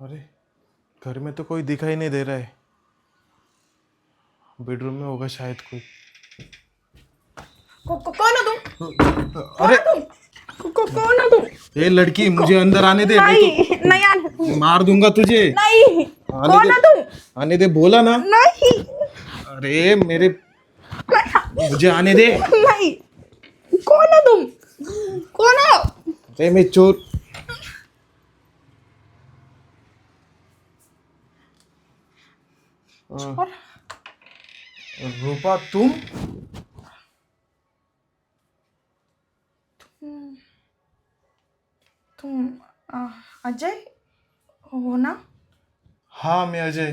अरे घर में तो कोई दिखाई नहीं दे रहा है। बेडरूम में होगा शायद कोई। कौन हो तुम? कौन अरे हो तुम? कौन हो तुम? ये लड़की, मुझे अंदर आने दे, नहीं नहीं नहीं तो मार दूंगा तुझे। नहीं। आने कौन दे, हो तुम? आने दे, बोला ना। नहीं अरे मेरे, मुझे आने दे। नहीं। कौन हो तुम? कौन हो? अरे मैं चोर। चोर? रूपा तुम? तुम अजय हो ना? हाँ मैं अजय।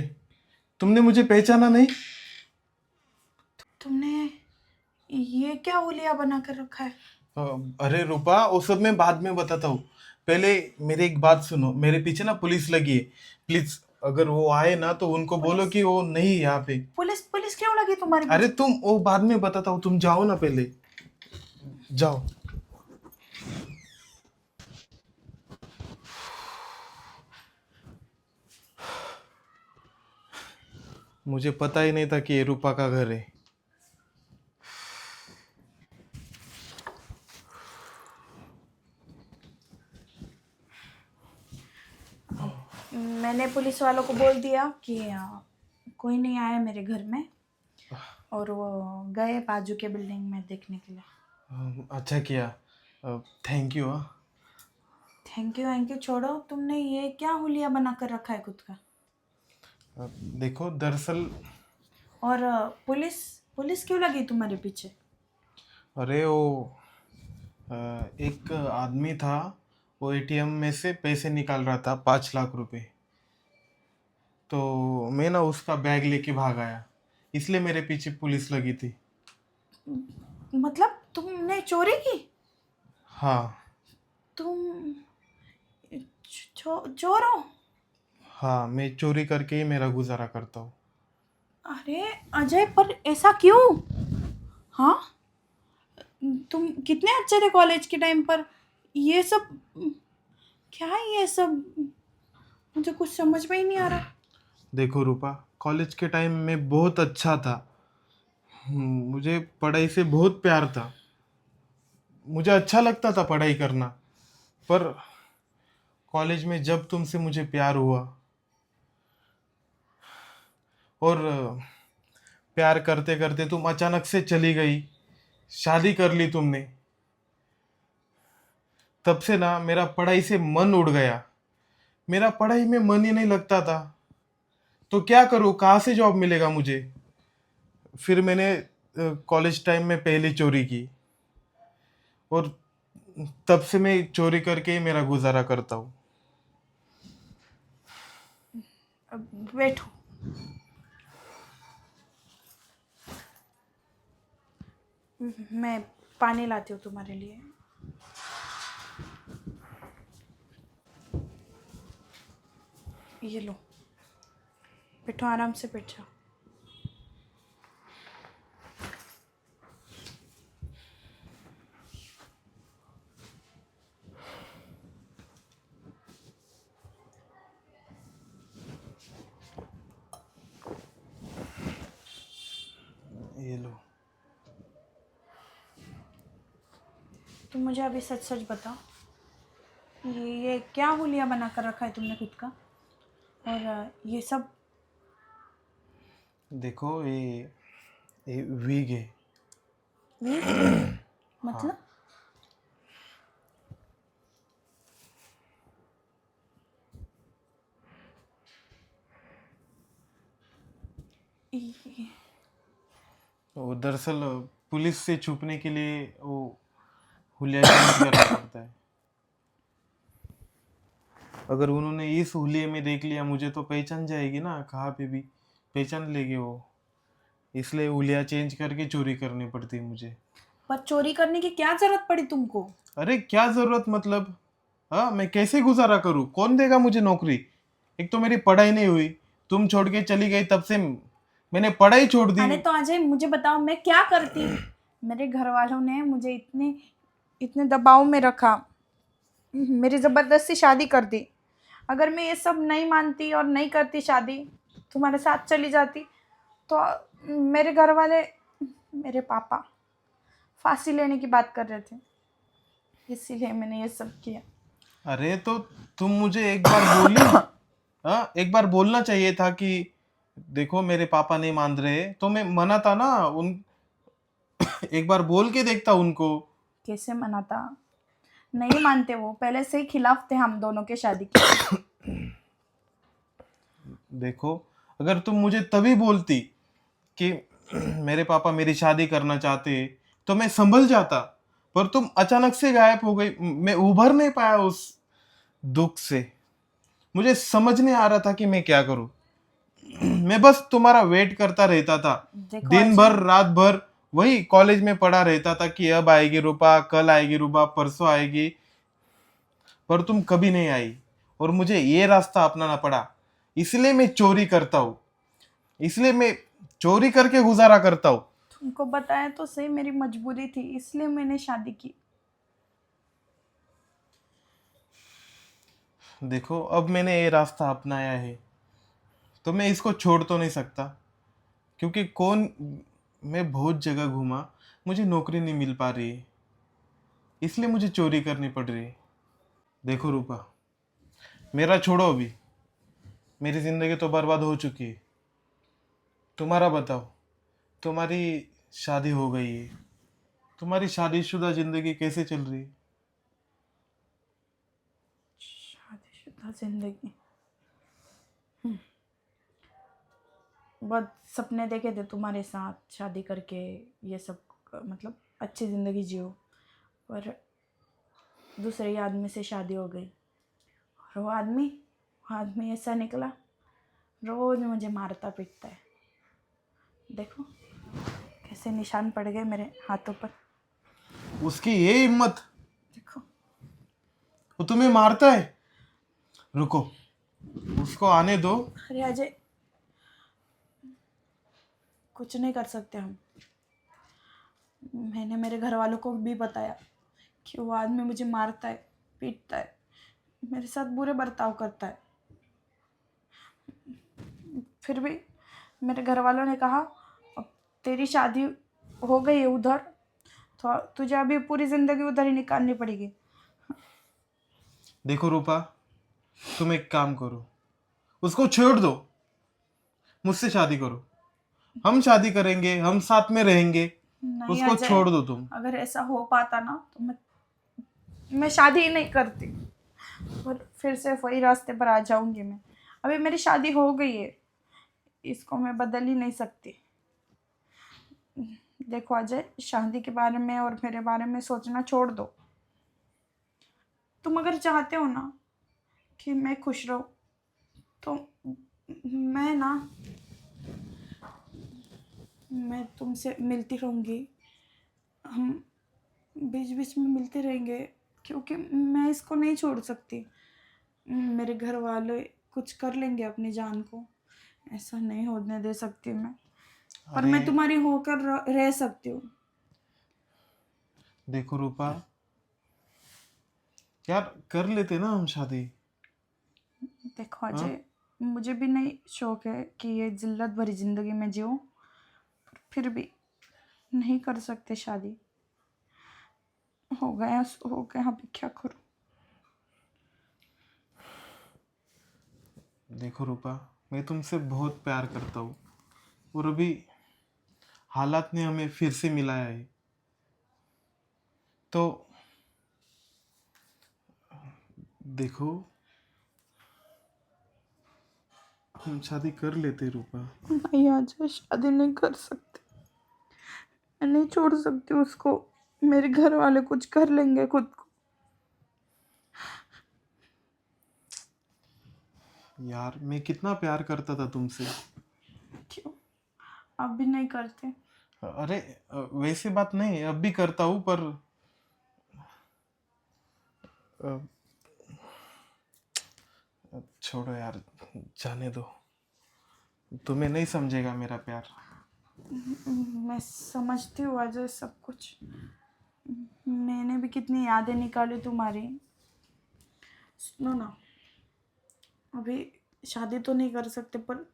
तुमने मुझे पहचाना नहीं? तुमने ये क्या हुलिया बना कर रखा है? अ, अरे रूपा, वो सब मैं बाद में बताता हूँ। पहले मेरी एक बात सुनो, मेरे पीछे ना पुलिस लगी है। प्लीज अगर वो आए ना तो उनको बोलो पुलिस? कि वो नहीं है यहाँ पे। पुलिस पुलिस क्यों लगी तुम्हारे अरे पीछे? तुम, वो बाद में बताता हूँ, तुम जाओ ना पहले, जाओ। मुझे पता ही नहीं था कि ये रूपा का घर है। मैंने पुलिस वालों को बोल दिया कि कोई नहीं आया मेरे घर में, और वो गए बाजू के बिल्डिंग में देखने के लिए। अच्छा किया, थैंक यू। हाँ, थैंक यू छोड़ो। तुमने ये क्या हुलिया बना कर रखा है खुद का? देखो दरअसल, और पुलिस पुलिस क्यों लगी तुम्हारे पीछे? अरे वो एक आदमी था, वो एटीएम में से पैसे निकाल रहा था, 5 लाख रुपए। तो मैं ना उसका बैग लेके भाग आया, इसलिए मेरे पीछे पुलिस लगी थी। मतलब तुमने चोरी की? हाँ। तुम चोर हो? हाँ मैं चोरी करके ही मेरा गुजारा करता हूँ। अरे अजय, पर ऐसा क्यों? हाँ, तुम कितने अच्छे थे कॉलेज के टाइम पर। ये सब क्या है? ये सब मुझे कुछ समझ में ही नहीं आ रहा। देखो रूपा, कॉलेज के टाइम में बहुत अच्छा था। मुझे पढ़ाई से बहुत प्यार था, मुझे अच्छा लगता था पढ़ाई करना। पर कॉलेज में जब तुमसे मुझे प्यार हुआ, और प्यार करते करते तुम अचानक से चली गई, शादी कर ली तुमने, तब से ना मेरा पढ़ाई से मन उड़ गया। मेरा पढ़ाई में मन ही नहीं लगता था। तो क्या करूँ, कहाँ से जॉब मिलेगा मुझे? फिर मैंने कॉलेज टाइम में पहली चोरी की, और तब से मैं चोरी करके ही मेरा गुजारा करता हूँ। बैठो। मैं पानी लाती हूँ तुम्हारे लिए। ये लो, बैठो, आराम से बैठ जाओ। ये लो। तुम मुझे अभी सच सच बताओ, ये क्या हुलिया बना कर रखा है तुमने खुद का? और ये सब? देखो ये विग है। वीक? हाँ। मतलब? ये- वो दरअसल पुलिस से छुपने के लिए वो हुलिया चेंज करना पड़ता है। अगर उन्होंने इस हुलिये में देख लिया मुझे तो पहचान जाएगी ना, कहाँ पे भी पहचान लेगी वो। इसलिए हुलिया चेंज करके चोरी करनी पड़ती है मुझे। पर चोरी करने की क्या जरूरत पड़ी तुमको? अरे क्या जरूरत मतलब? हाँ, मैं कैसे गुजारा करूँ, कौन देगा मुझे नौकरी? एक तो मेरी पढ़ाई नहीं हुई, तुम छोड़ के चली गई, तब से मैंने पढ़ाई छोड़ दी। अरे तो अजय, मुझे बताओ मैं क्या करती? मेरे घर वालों ने मुझे इतने इतने दबाव में रखा, मेरी जबरदस्ती शादी कर दी। अगर मैं ये सब नहीं मानती और नहीं करती शादी, तुम्हारे साथ चली जाती, तो मेरे घर वाले, मेरे पापा फांसी लेने की बात कर रहे थे। इसीलिए मैंने ये सब किया। अरे तो तुम मुझे एक बार बोली, हाँ एक बार बोलना चाहिए था कि देखो मेरे पापा नहीं मान रहे, तो मैं मना था ना उन। एक बार बोल के देखता उनको। कैसे मना था? नहीं मानते, वो पहले से ही खिलाफ थे हम दोनों के शादी के। देखो, अगर तुम मुझे तभी बोलती कि मेरे पापा मेरी शादी करना चाहते, तो मैं संभल जाता। पर तुम अचानक से गायब हो गई, मैं उभर नहीं पाया उस दुख से। मुझे समझ नहीं आ रहा था कि मैं क्या करूं। मैं बस तुम्हारा वेट करता रहता था, देखो दिन भर अजय, रात भर वही कॉलेज में पड़ा रहता था कि अब आएगी रूपा, कल आएगी रूपा, परसों आएगी। पर तुम कभी नहीं आई और मुझे ये रास्ता अपनाना पड़ा। इसलिए मैं चोरी करता हूँ, इसलिए मैं चोरी करके गुजारा करता हूँ। तुमको बताया तो सही, मेरी मजबूरी थी, इसलिए मैंने शादी की। देखो, अब मैंने ये रास्ता अपनाया है, तो मैं इसको छोड़ तो नहीं सकता। क्योंकि कौन, मैं बहुत जगह घूमा, मुझे नौकरी नहीं मिल पा रही है, इसलिए मुझे चोरी करनी पड़ रही है। देखो रूपा, मेरा छोड़ो अभी, मेरी जिंदगी तो बर्बाद हो चुकी है। तुम्हारा बताओ, तुम्हारी शादी हो गई है, तुम्हारी शादीशुदा जिंदगी कैसे चल रही है? शादीशुदा जिंदगी, बहुत सपने देखे थे तुम्हारे साथ शादी करके, ये सब मतलब अच्छी ज़िंदगी जियो। पर दूसरे आदमी से शादी हो गई, और वो आदमी ऐसा निकला, रोज मुझे मारता पीटता है। देखो कैसे निशान पड़ गए मेरे हाथों पर। उसकी ये हिम्मत, देखो, वो तुम्हें मारता है? रुको, उसको आने दो। अरे अजय, कुछ नहीं कर सकते हम। मैंने मेरे घर वालों को भी बताया कि वो आदमी मुझे मारता है, पीटता है, मेरे साथ बुरे बर्ताव करता है। फिर भी मेरे घर वालों ने कहा, अब तेरी शादी हो गई है उधर, तो तुझे अभी पूरी ज़िंदगी उधर ही निकालनी पड़ेगी। देखो रूपा, तुम एक काम करो, उसको छोड़ दो, मुझसे शादी करो। हम शादी करेंगे, हम साथ में रहेंगे। नहीं उसको अजय, छोड़ दो तुम। अगर ऐसा हो पाता ना तो मैं शादी ही नहीं करती, और फिर से वही रास्ते पर आ जाऊंगी मैं। अभी मेरी शादी हो गई है, इसको मैं बदल ही नहीं सकती। देखो अजय, शादी के बारे में और मेरे बारे में सोचना छोड़ दो। तुम अगर चाहते हो ना कि मैं खुश रहूं, तो मैं तुमसे मिलती रहूंगी, हम बीच बीच में मिलते रहेंगे, क्योंकि मैं इसको नहीं छोड़ सकती। मेरे घर वाले कुछ कर लेंगे अपनी जान को, ऐसा नहीं होने दे सकती मैं। पर अरे मैं तुम्हारी होकर रह सकती हूँ। देखो रूपा, यार कर लेते ना हम शादी। देखो हाँ, अजय, मुझे भी नहीं शौक है कि ये जिल्लत भरी ज़िंदगी में जीऊँ, फिर भी नहीं कर सकते शादी। हो गया सो हो गया, अभी क्या करूँ। देखो रूपा, मैं तुमसे बहुत प्यार करता हूँ, और अभी हालात ने हमें फिर से मिलाया है। तो देखो, हम शादी कर लेते रूपा। नहीं अजय, शादी नहीं कर सकते, मैं नहीं छोड़ सकती उसको। मेरे घर वाले कुछ कर लेंगे खुद को। यार मैं कितना प्यार करता था तुमसे। क्यों, अब भी नहीं करते? अरे वैसी बात नहीं, अब भी करता हूँ, पर अ, छोड़ो यार, जाने दो। तुम्हें नहीं समझेगा मेरा प्यार। मैं समझती हूँ अजय सब कुछ। मैंने भी कितनी यादें निकाली तुम्हारी। सुनो ना, अभी शादी तो नहीं कर सकते, पर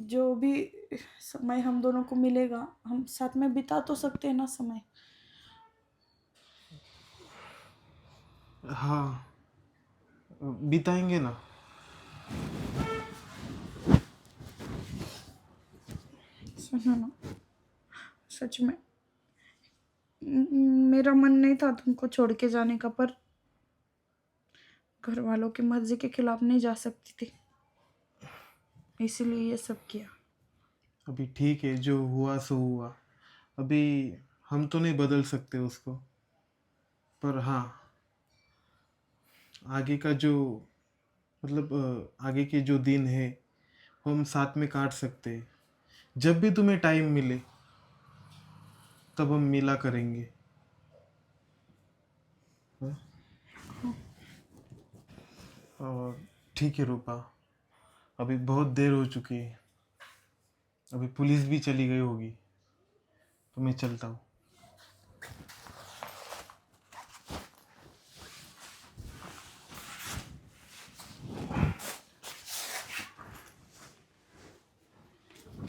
जो भी समय हम दोनों को मिलेगा हम साथ में बिता तो सकते हैं ना समय। हाँ, बिताएंगे ना। सुनो ना, सच में मेरा मन नहीं था तुमको छोड़ के जाने का, पर घर वालों की मर्जी के खिलाफ नहीं जा सकती थी, इसीलिए ये सब किया। अभी ठीक है, जो हुआ सो हुआ। अभी हम तो नहीं बदल सकते उसको, पर हाँ, आगे का जो मतलब आगे के जो दिन है वो हम साथ में काट सकते हैं। जब भी तुम्हें टाइम मिले तब हम मिला करेंगे। हाँ? और ठीक है रूपा, अभी बहुत देर हो चुकी है, अभी पुलिस भी चली गई होगी, तो मैं चलता हूँ।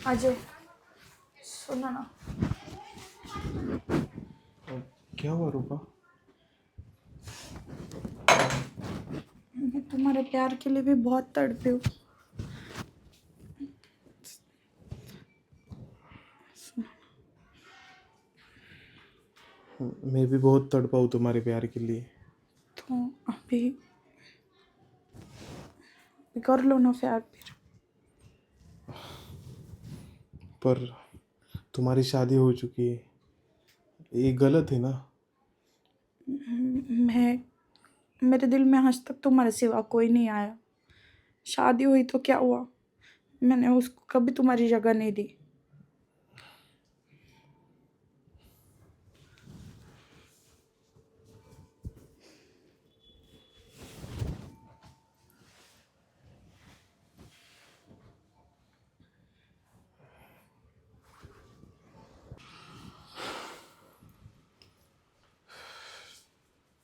अजय, सुनो ना, क्या हुआ रूपा? मैं तुम्हारे प्यार के लिए भी बहुत तड़पी हूँ। मैं भी बहुत तड़पा हूँ तुम्हारे प्यार के लिए। तो अभी कर लो ना प्यार फिर। पर तुम्हारी शादी हो चुकी है, ये गलत है ना? मैं मेरे दिल में आज तक तुम्हारे सिवा कोई नहीं आया। शादी हुई तो क्या हुआ, मैंने उसको कभी तुम्हारी जगह नहीं दी।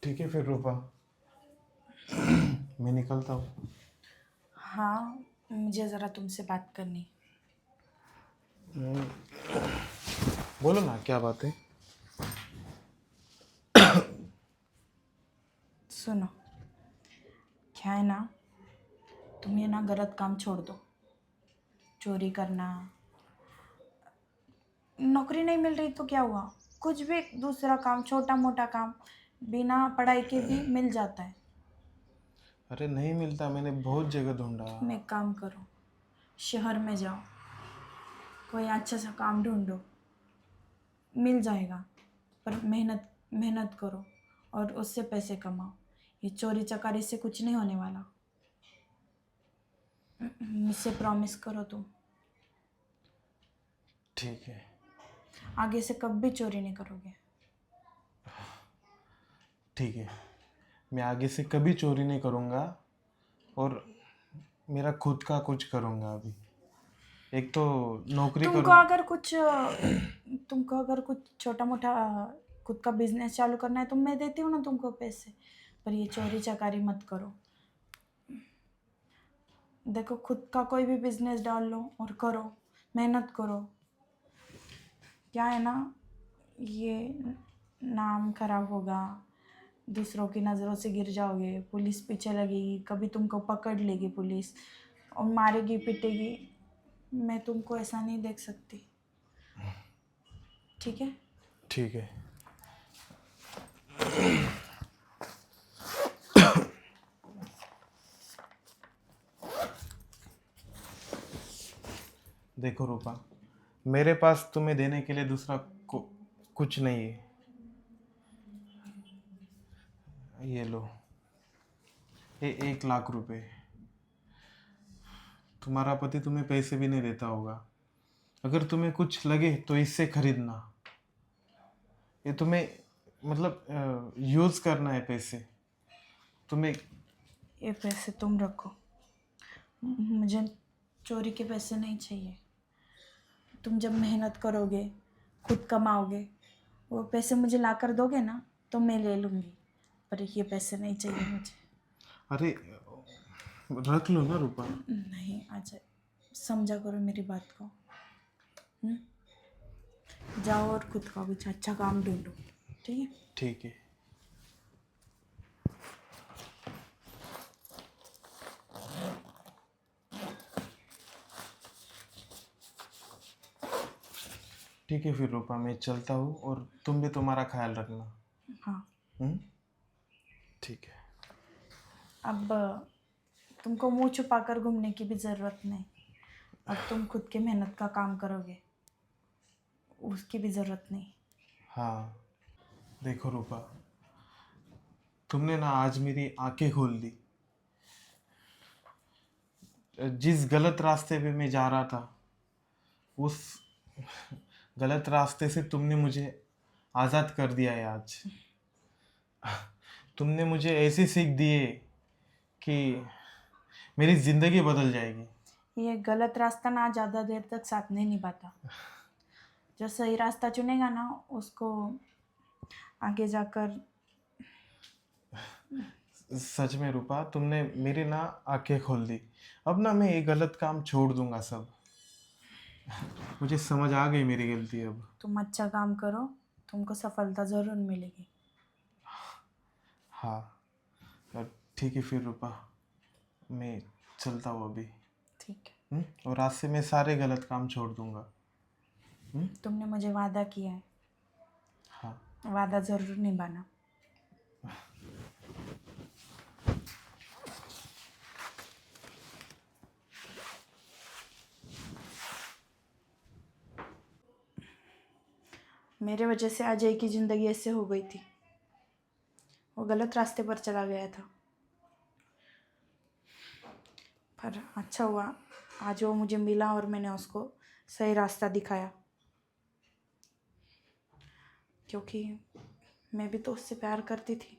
ठीक है फिर रूपा, मैं निकलता हूँ। हाँ, मुझे ज़रा तुमसे बात करनी। बोलो ना, क्या बात है? सुनो, क्या है ना, तुम ये ना गलत काम छोड़ दो। चोरी करना, नौकरी नहीं मिल रही तो क्या हुआ, कुछ भी दूसरा काम, छोटा मोटा काम बिना पढ़ाई के भी मिल जाता है। अरे नहीं मिलता, मैंने बहुत जगह ढूंढा। तुम एक काम करो, शहर में जाओ, कोई अच्छा सा काम ढूंढो, मिल जाएगा। पर मेहनत मेहनत करो और उससे पैसे कमाओ। ये चोरी चकारी से कुछ नहीं होने वाला। मुझसे प्रॉमिस करो तुम, ठीक है। आगे से कभी चोरी नहीं करोगे। ठीक है, मैं आगे से कभी चोरी नहीं करूँगा, और मेरा खुद का कुछ करूँगा। अभी एक तो नौकरी तुमको करूँ। अगर कुछ तुमको अगर कुछ छोटा मोटा खुद का बिजनेस चालू करना है तो मैं देती हूँ ना तुमको पैसे। पर ये चोरी चकारी मत करो। देखो, खुद का कोई भी बिजनेस डाल लो और करो, मेहनत करो। क्या है ना, ये नाम खराब होगा, दूसरों की नज़रों से गिर जाओगे, पुलिस पीछे लगेगी, कभी तुमको पकड़ लेगी पुलिस और मारेगी पीटेगी। मैं तुमको ऐसा नहीं देख सकती, ठीक है? ठीक है। देखो रूपा, मेरे पास तुम्हें देने के लिए दूसरा कुछ नहीं है। ये लो, ये 1 लाख रुपए। तुम्हारा पति तुम्हें पैसे भी नहीं देता होगा, अगर तुम्हें कुछ लगे तो इससे खरीदना। ये तुम्हें मतलब यूज़ करना है पैसे तुम्हें। ये पैसे तुम रखो, मुझे चोरी के पैसे नहीं चाहिए। तुम जब मेहनत करोगे, खुद कमाओगे, वो पैसे मुझे ला कर दोगे ना तो मैं ले लूँगी, पर ये पैसे नहीं चाहिए मुझे। अरे रख लो ना रूपा। नहीं अजय, समझा करो मेरी बात को। हम्म? जाओ और खुद का कुछ अच्छा काम ढूंढो, ठीक है? ठीक है। ठीक है फिर रूपा, मैं चलता हूँ और तुम भी तुम्हारा ख्याल रखना। हाँ। हम्म। ठीक है। अब तुमको मुंह छुपा कर घूमने की भी ज़रूरत नहीं। अब तुम खुद के मेहनत का काम करोगे, उसकी भी ज़रूरत नहीं। हाँ, देखो रूपा, तुमने ना आज मेरी आंखें खोल दी। जिस गलत रास्ते पे मैं जा रहा था, उस गलत रास्ते से तुमने मुझे आज़ाद कर दिया है आज। तुमने मुझे ऐसी सीख दी है कि मेरी ज़िंदगी बदल जाएगी। ये गलत रास्ता ना ज़्यादा देर तक साथ नहीं निभाता। जो सही रास्ता चुनेगा ना, उसको आगे जाकर। सच में रूपा, तुमने मेरी ना आंखें खोल दी। अब ना मैं ये गलत काम छोड़ दूंगा सब। मुझे समझ आ गई मेरी गलती अब। तुम अच्छा काम करो, तुमको सफलता ज़रूर मिलेगी। हाँ। ठीक है फिर रूपा, मैं चलता हूँ अभी। ठीक है। और आज से मैं सारे गलत काम छोड़ दूंगा। तुमने मुझे वादा किया है, हाँ। वादा ज़रूर निभाना। मेरे वजह से अजय की ज़िंदगी ऐसे हो गई थी। वो गलत रास्ते पर चला गया था, पर अच्छा हुआ आज वो मुझे मिला और मैंने उसको सही रास्ता दिखाया। क्योंकि मैं भी तो उससे प्यार करती थी।